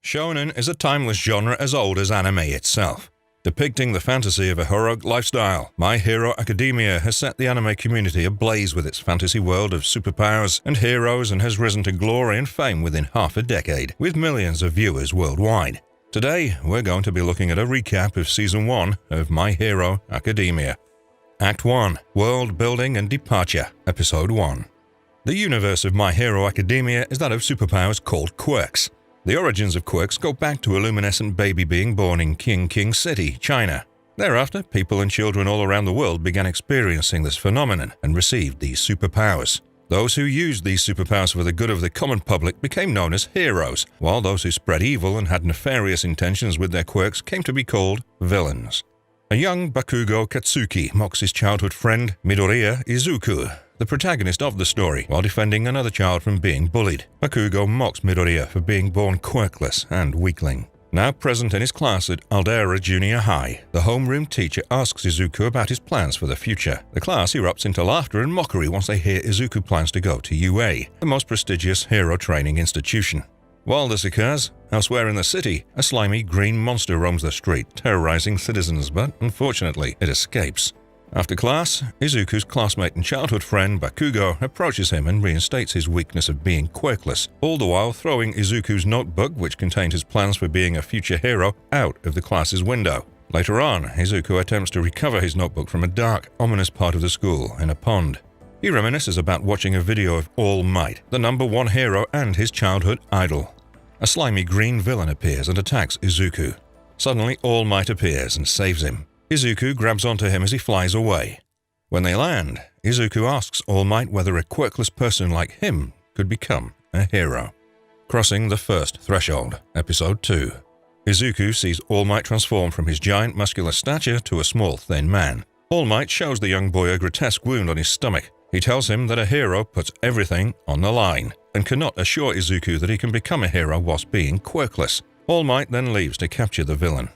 Shonen is a timeless genre as old as anime itself. Depicting the fantasy of a heroic lifestyle, My Hero Academia has set the anime community ablaze with its fantasy world of superpowers and heroes and has risen to glory and fame within half a decade, with millions of viewers worldwide. Today, we're going to be looking at a recap of Season 1 of My Hero Academia. Act 1, World Building and Departure, Episode 1. The universe of My Hero Academia is that of superpowers called quirks. The origins of quirks go back to a luminescent baby being born in King City, China. Thereafter, people and children all around the world began experiencing this phenomenon and received these superpowers. Those who used these superpowers for the good of the common public became known as heroes, while those who spread evil and had nefarious intentions with their quirks came to be called villains. A young Bakugo Katsuki mocks his childhood friend Midoriya Izuku, the protagonist of the story, while defending another child from being bullied. Bakugo mocks Midoriya for being born quirkless and weakling. Now present in his class at Aldera Junior High, the homeroom teacher asks Izuku about his plans for the future. The class erupts into laughter and mockery once they hear Izuku plans to go to UA, the most prestigious hero training institution. While this occurs, elsewhere in the city, a slimy green monster roams the street, terrorizing citizens, but unfortunately, it escapes. After class, Izuku's classmate and childhood friend Bakugo approaches him and reinstates his weakness of being quirkless, all the while throwing Izuku's notebook, which contained his plans for being a future hero, out of the class's window. Later on, Izuku attempts to recover his notebook from a dark, ominous part of the school in a pond. He reminisces about watching a video of All Might, the #1 hero and his childhood idol. A slimy green villain appears and attacks Izuku. Suddenly, All Might appears and saves him. Izuku grabs onto him as he flies away. When they land, Izuku asks All Might whether a quirkless person like him could become a hero. Crossing the first threshold, Episode 2. Izuku sees All Might transform from his giant muscular stature to a small, thin man. All Might shows the young boy a grotesque wound on his stomach. He tells him that a hero puts everything on the line and cannot assure Izuku that he can become a hero whilst being quirkless. All Might then leaves to capture the villain.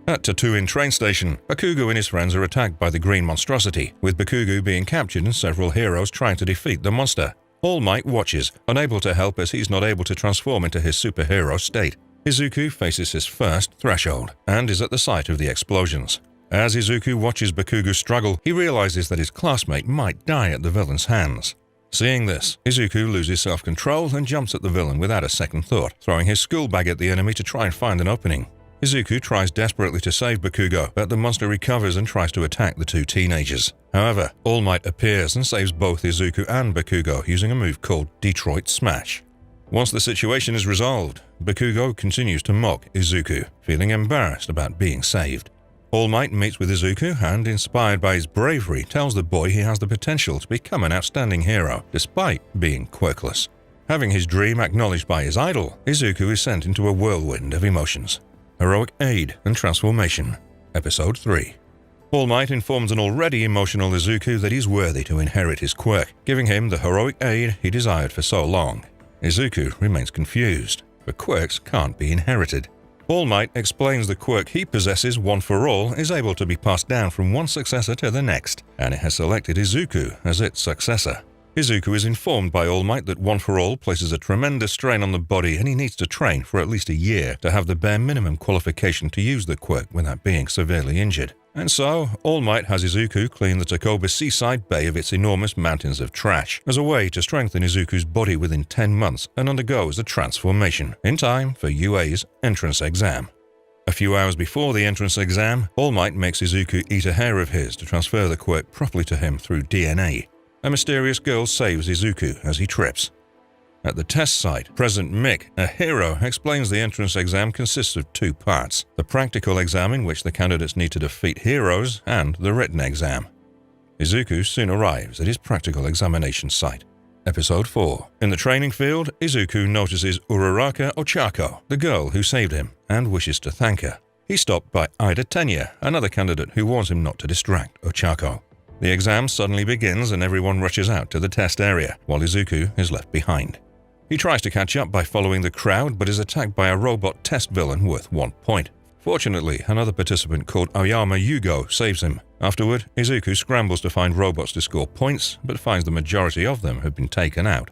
At Tatooine train station, Bakugo and his friends are attacked by the green monstrosity, with Bakugo being captured and several heroes trying to defeat the monster. All Might watches, unable to help as he's not able to transform into his superhero state. Izuku faces his first threshold and is at the site of the explosions. As Izuku watches Bakugo struggle, he realizes that his classmate might die at the villain's hands. Seeing this, Izuku loses self-control and jumps at the villain without a second thought, throwing his school bag at the enemy to try and find an opening. Izuku tries desperately to save Bakugo, but the monster recovers and tries to attack the two teenagers. However, All Might appears and saves both Izuku and Bakugo using a move called Detroit Smash. Once the situation is resolved, Bakugo continues to mock Izuku, feeling embarrassed about being saved. All Might meets with Izuku and, inspired by his bravery, tells the boy he has the potential to become an outstanding hero, despite being quirkless. Having his dream acknowledged by his idol, Izuku is sent into a whirlwind of emotions. Heroic Aid and Transformation, Episode 3. All Might informs an already emotional Izuku that he's worthy to inherit his quirk, giving him the heroic aid he desired for so long. Izuku remains confused, but quirks can't be inherited. All Might explains the quirk he possesses, One for All, is able to be passed down from one successor to the next, and it has selected Izuku as its successor. Izuku is informed by All Might that One for All places a tremendous strain on the body and he needs to train for at least a year to have the bare minimum qualification to use the quirk without being severely injured. And so, All Might has Izuku clean the Takoba seaside bay of its enormous mountains of trash, as a way to strengthen Izuku's body within 10 months and undergoes the transformation, in time for UA's entrance exam. A few hours before the entrance exam, All Might makes Izuku eat a hair of his to transfer the quirk properly to him through DNA. A mysterious girl saves Izuku as he trips. At the test site, President Mick, a hero, explains the entrance exam consists of 2 parts: the practical exam in which the candidates need to defeat heroes, and the written exam. Izuku soon arrives at his practical examination site. Episode 4. In the training field, Izuku notices Uraraka Ochako, the girl who saved him, and wishes to thank her. He's stopped by Ida Tenya, another candidate who warns him not to distract Ochako. The exam suddenly begins and everyone rushes out to the test area, while Izuku is left behind. He tries to catch up by following the crowd, but is attacked by a robot test villain worth 1 point. Fortunately, another participant called Aoyama Yugo saves him. Afterward, Izuku scrambles to find robots to score points, but finds the majority of them have been taken out.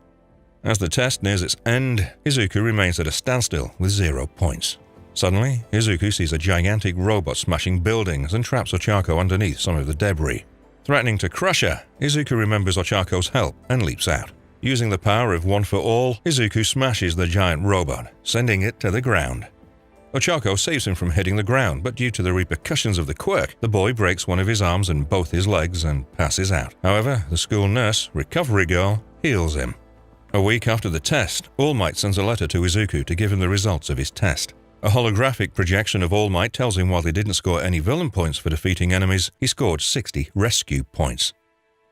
As the test nears its end, Izuku remains at a standstill with 0 points. Suddenly, Izuku sees a gigantic robot smashing buildings and traps Ochako underneath some of the debris. Threatening to crush her, Izuku remembers Ochako's help and leaps out. Using the power of One for All, Izuku smashes the giant robot, sending it to the ground. Ochako saves him from hitting the ground, but due to the repercussions of the quirk, the boy breaks one of his arms and both his legs and passes out. However, the school nurse, Recovery Girl, heals him. A week after the test, All Might sends a letter to Izuku to give him the results of his test. A holographic projection of All Might tells him while he didn't score any villain points for defeating enemies, he scored 60 rescue points.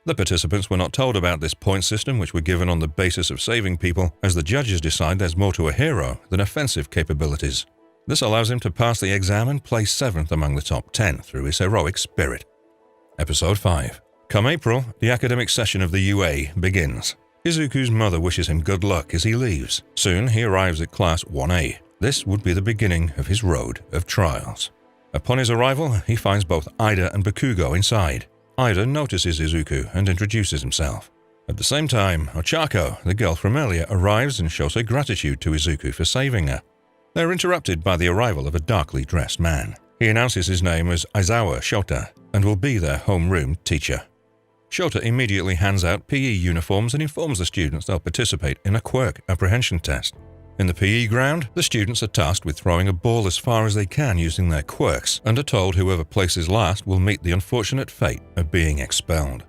The participants were not told about this point system, which were given on the basis of saving people, as the judges decide there's more to a hero than offensive capabilities. This allows him to pass the exam and place 7th among the top 10 through his heroic spirit. Episode 5. Come April, the academic session of the UA begins. Izuku's mother wishes him good luck as he leaves. Soon he arrives at Class 1A. This would be the beginning of his road of trials. Upon his arrival, he finds both Ida and Bakugo inside. Ida notices Izuku and introduces himself. At the same time, Ochako, the girl from earlier, arrives and shows her gratitude to Izuku for saving her. They are interrupted by the arrival of a darkly dressed man. He announces his name as Aizawa Shota and will be their homeroom teacher. Shota immediately hands out PE uniforms and informs the students they'll participate in a quirk apprehension test. In the PE ground, the students are tasked with throwing a ball as far as they can using their quirks and are told whoever places last will meet the unfortunate fate of being expelled.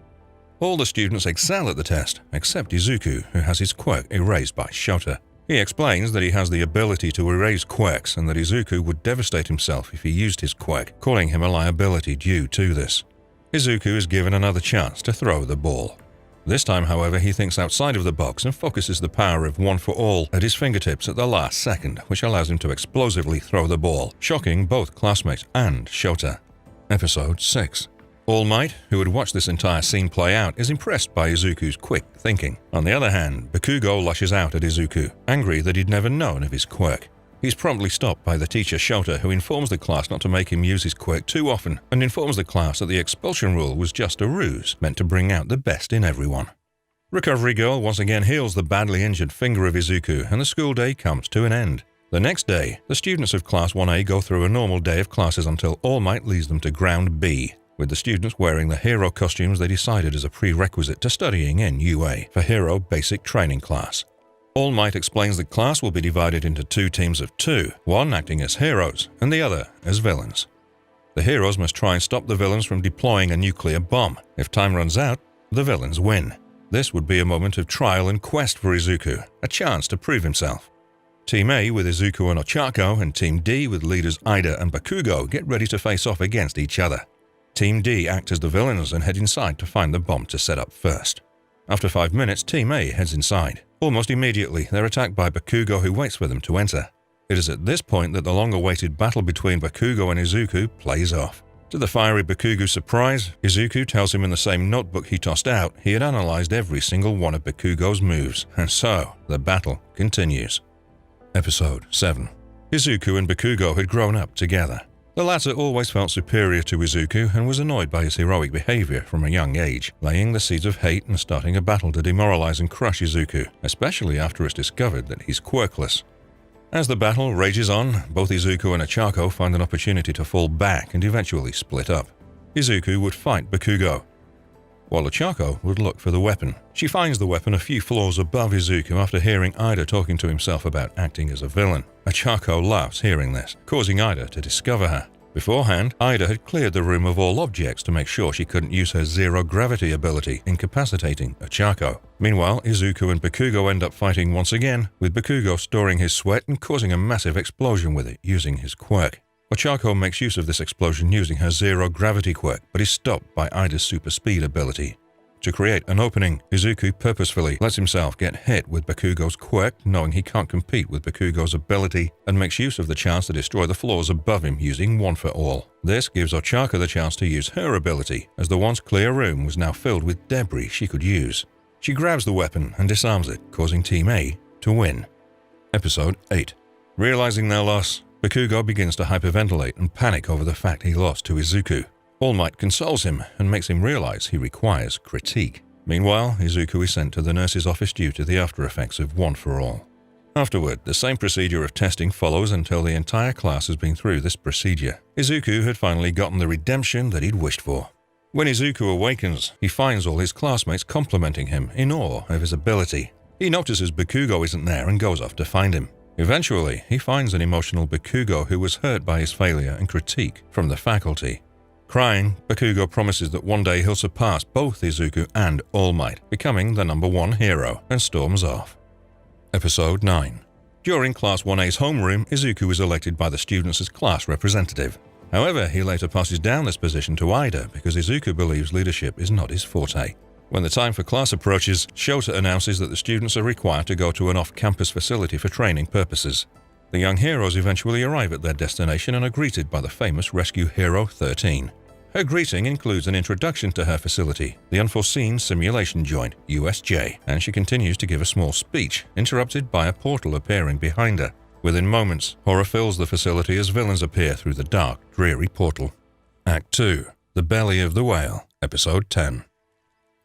All the students excel at the test, except Izuku, who has his quirk erased by Shota. He explains that he has the ability to erase quirks and that Izuku would devastate himself if he used his quirk, calling him a liability due to this. Izuku is given another chance to throw the ball. This time, however, he thinks outside of the box and focuses the power of One for All at his fingertips at the last second, which allows him to explosively throw the ball, shocking both classmates and Shota. Episode 6. All Might, who had watched this entire scene play out, is impressed by Izuku's quick thinking. On the other hand, Bakugo lashes out at Izuku, angry that he'd never known of his quirk. He's promptly stopped by the teacher Shota, who informs the class not to make him use his quirk too often, and informs the class that the expulsion rule was just a ruse, meant to bring out the best in everyone. Recovery Girl once again heals the badly injured finger of Izuku, and the school day comes to an end. The next day, the students of Class 1A go through a normal day of classes until All Might leads them to Ground B, with the students wearing the hero costumes they decided as a prerequisite to studying in UA for Hero Basic Training class. All Might explains the class will be divided into 2 teams of 2, one acting as heroes and the other as villains. The heroes must try and stop the villains from deploying a nuclear bomb. If time runs out, the villains win. This would be a moment of trial and quest for Izuku, a chance to prove himself. Team A with Izuku and Ochako and Team D with leaders Ida and Bakugo get ready to face off against each other. Team D act as the villains and head inside to find the bomb to set up first. After 5 minutes, Team A heads inside. Almost immediately, they're attacked by Bakugo, who waits for them to enter. It is at this point that the long-awaited battle between Bakugo and Izuku plays off. To the fiery Bakugo's surprise, Izuku tells him in the same notebook he tossed out he had analyzed every single one of Bakugo's moves, and so the battle continues. Episode 7. Izuku and Bakugo had grown up together. The latter always felt superior to Izuku and was annoyed by his heroic behavior from a young age, laying the seeds of hate and starting a battle to demoralize and crush Izuku, especially after it's discovered that he's quirkless. As the battle rages on, both Izuku and Ochako find an opportunity to fall back and eventually split up. Izuku would fight Bakugo, while Ochako would look for the weapon. She finds the weapon a few floors above Izuku after hearing Ida talking to himself about acting as a villain. Ochako laughs hearing this, causing Ida to discover her. Beforehand, Ida had cleared the room of all objects to make sure she couldn't use her zero-gravity ability, incapacitating Ochako. Meanwhile, Izuku and Bakugo end up fighting once again, with Bakugo storing his sweat and causing a massive explosion with it using his quirk. Ochako makes use of this explosion using her zero-gravity quirk, but is stopped by Ida's super speed ability. To create an opening, Izuku purposefully lets himself get hit with Bakugo's quirk, knowing he can't compete with Bakugo's ability, and makes use of the chance to destroy the floors above him using One for All. This gives Ochako the chance to use her ability, as the once clear room was now filled with debris she could use. She grabs the weapon and disarms it, causing Team A to win. Episode 8. Realizing their loss, Bakugo begins to hyperventilate and panic over the fact he lost to Izuku. All Might consoles him and makes him realize he requires critique. Meanwhile, Izuku is sent to the nurse's office due to the after effects of One for All. Afterward, the same procedure of testing follows until the entire class has been through this procedure. Izuku had finally gotten the redemption that he'd wished for. When Izuku awakens, he finds all his classmates complimenting him in awe of his ability. He notices Bakugo isn't there and goes off to find him. Eventually, he finds an emotional Bakugo who was hurt by his failure and critique from the faculty. Crying, Bakugo promises that one day he'll surpass both Izuku and All Might, becoming the #1 hero, and storms off. Episode 9. During Class 1A's homeroom, Izuku is elected by the students as class representative. However, he later passes down this position to Ida because Izuku believes leadership is not his forte. When the time for class approaches, Shota announces that the students are required to go to an off-campus facility for training purposes. The young heroes eventually arrive at their destination and are greeted by the famous rescue hero 13. Her greeting includes an introduction to her facility, the Unforeseen Simulation Joint, USJ, and she continues to give a small speech, interrupted by a portal appearing behind her. Within moments, horror fills the facility as villains appear through the dark, dreary portal. Act 2. The Belly of the Whale, Episode 10.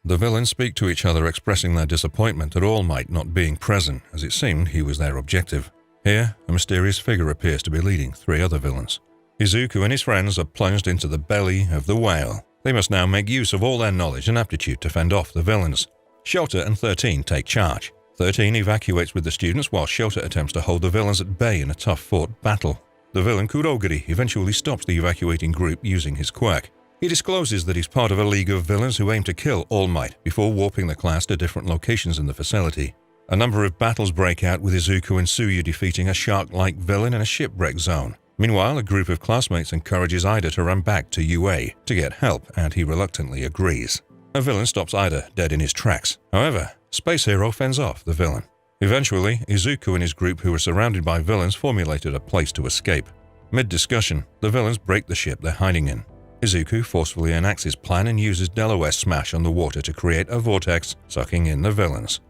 The villains speak to each other expressing their disappointment at All Might not being present, as it seemed he was their objective. Here, a mysterious figure appears to be leading 3 other villains. Izuku and his friends are plunged into the belly of the whale. They must now make use of all their knowledge and aptitude to fend off the villains. Shota and 13 take charge. 13 evacuates with the students while Shota attempts to hold the villains at bay in a tough-fought battle. The villain Kurogiri eventually stops the evacuating group using his quirk. He discloses that he's part of a league of villains who aim to kill All Might before warping the class to different locations in the facility. A number of battles break out with Izuku and Tsuyu defeating a shark-like villain in a shipwreck zone. Meanwhile, a group of classmates encourages Ida to run back to UA to get help, and he reluctantly agrees. A villain stops Ida dead in his tracks. However, Space Hero fends off the villain. Eventually, Izuku and his group who are surrounded by villains formulated a place to escape. Mid-discussion, the villains break the ship they're hiding in. Izuku forcefully enacts his plan and uses Delaware Smash on the water to create a vortex, sucking in the villains.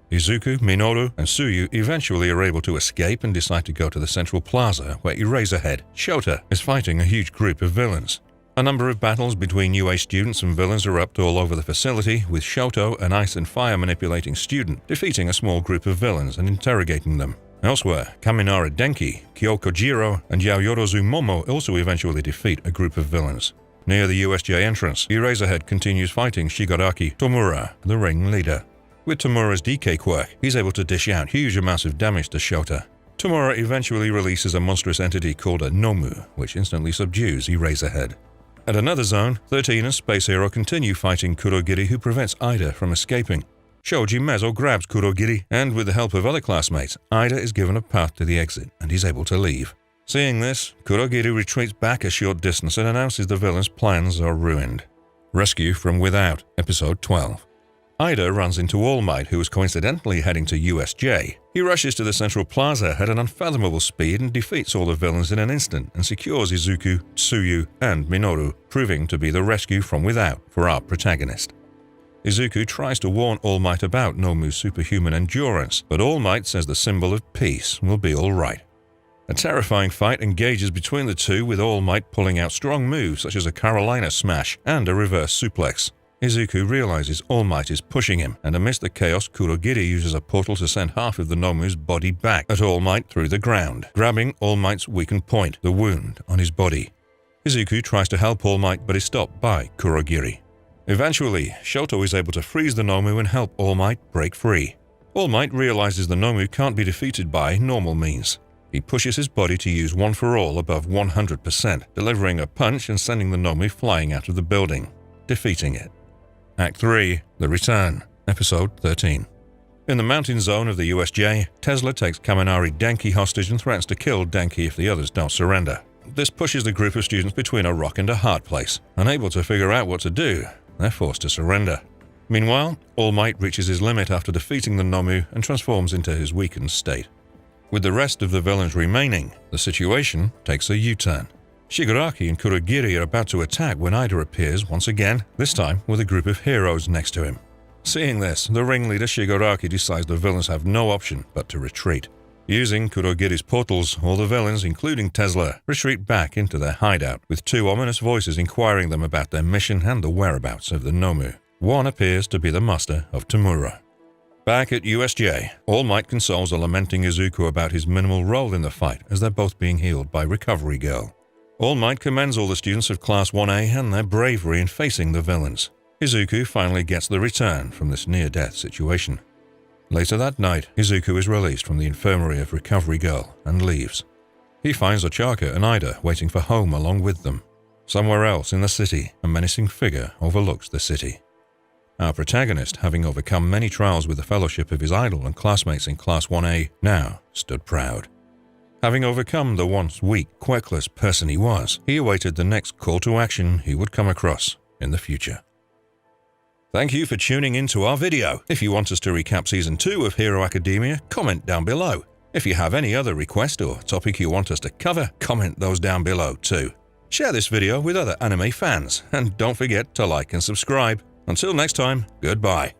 Izuku, Minoru, and Tsuyu eventually are able to escape and decide to go to the central plaza where Eraserhead, Shota, is fighting a huge group of villains. A number of battles between UA students and villains erupt all over the facility, with Shoto, an ice and fire manipulating student, defeating a small group of villains and interrogating them. Elsewhere, Kaminara Denki, Kyoko Jiro, and Yaoyorozu Momo also eventually defeat a group of villains. Near the USJ entrance, Eraserhead continues fighting Shigaraki Tomura, the ringleader. With Tomura's DK quirk, he's able to dish out huge amounts of damage to Shota. Tomura eventually releases a monstrous entity called a Nomu, which instantly subdues Eraserhead. At another zone, 13 and Space Hero continue fighting Kurogiri, who prevents Ida from escaping. Shoji Mezo grabs Kurogiri, and with the help of other classmates, Ida is given a path to the exit, and he's able to leave. Seeing this, Kurogiri retreats back a short distance and announces the villain's plans are ruined. Rescue from Without, Episode 12. Ida runs into All Might, who is coincidentally heading to USJ. He rushes to the central plaza at an unfathomable speed and defeats all the villains in an instant and secures Izuku, Tsuyu, and Minoru, proving to be the rescue from without for our protagonist. Izuku tries to warn All Might about Nomu's superhuman endurance, but All Might says the symbol of peace will be all right. A terrifying fight engages between the two, with All Might pulling out strong moves such as a Carolina Smash and a reverse suplex. Izuku realizes All Might is pushing him, and amidst the chaos, Kurogiri uses a portal to send half of the Nomu's body back at All Might through the ground, grabbing All Might's weakened point, the wound on his body. Izuku tries to help All Might but is stopped by Kurogiri. Eventually, Shoto is able to freeze the Nomu and help All Might break free. All Might realizes the Nomu can't be defeated by normal means. He pushes his body to use One for All above 100%, delivering a punch and sending the Nomu flying out of the building, defeating it. Act 3. The Return, Episode 13. In the mountain zone of the USJ, Tesla takes Kaminari Denki hostage and threatens to kill Denki if the others don't surrender. This pushes the group of students between a rock and a hard place. Unable to figure out what to do, they're forced to surrender. Meanwhile, All Might reaches his limit after defeating the Nomu and transforms into his weakened state. With the rest of the villains remaining, the situation takes a U-turn. Shigaraki and Kurogiri are about to attack when Ida appears once again, this time with a group of heroes next to him. Seeing this, the ringleader Shigaraki decides the villains have no option but to retreat. Using Kurogiri's portals, all the villains, including Tesla, retreat back into their hideout, with 2 ominous voices inquiring them about their mission and the whereabouts of the Nomu. one appears to be the master of Tamura. Back at USJ, All Might consoles a lamenting Izuku about his minimal role in the fight as they're both being healed by Recovery Girl. All Might commends all the students of Class 1A and their bravery in facing the villains. Izuku finally gets the return from this near-death situation. Later that night, Izuku is released from the infirmary of Recovery Girl and leaves. He finds Ochaka and Ida waiting for home along with them. Somewhere else in the city, a menacing figure overlooks the city. Our protagonist, having overcome many trials with the fellowship of his idol and classmates in Class 1A, now stood proud. Having overcome the once weak, quirkless person he was, he awaited the next call to action he would come across in the future. Thank you for tuning in to our video. If you want us to recap Season 2 of Hero Academia, comment down below. If you have any other request or topic you want us to cover, comment those down below too. Share this video with other anime fans, and don't forget to like and subscribe. Until next time, goodbye.